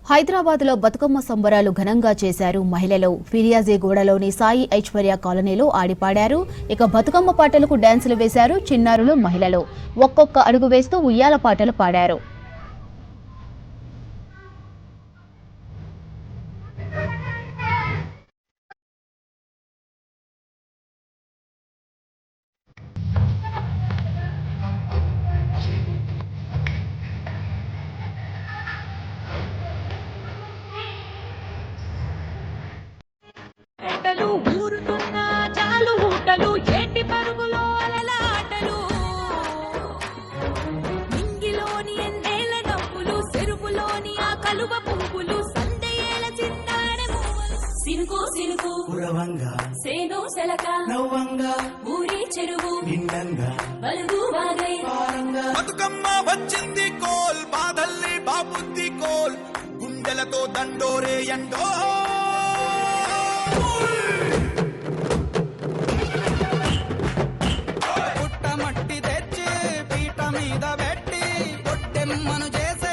హైదరాబాద్ లో బతుకమ్మ సంబరాలు ఘనంగా చేశారు మహిళలు. ఫిర్యాజీగూడలోని సాయి ఐశ్వర్య కాలనీలో ఆడిపాడారు. ఇక బతుకమ్మ పాటలకు డాన్సులు వేశారు చిన్నారులు, మహిళలు. ఒక్కొక్క అడుగు వేస్తూ ఉయ్యాల పాటలు పాడారు. ఊరుతున్న చాలు ఊటలు ఏటి పరుగులో అలలాటలు మింగిలోని ఎన్నేల నవ్వులు చెరువులోని ఆ కలువ పువ్వులు సందేల చిందాడే పువ్వులు సినుకు సినుకు పురవంగా సేను సెలక నవ్వంగా ఊరి చెరువు నిండంగా బలుగు వాగై బతుకమ్మ వచ్చింది కోల్ బాధల్ని బాబుద్ది కోల్ గుండెలతో దండోరే ఎండో పుట్టమట్టి తెచ్చి పీట మీద పెట్టి పొట్టెమ్మను చేసే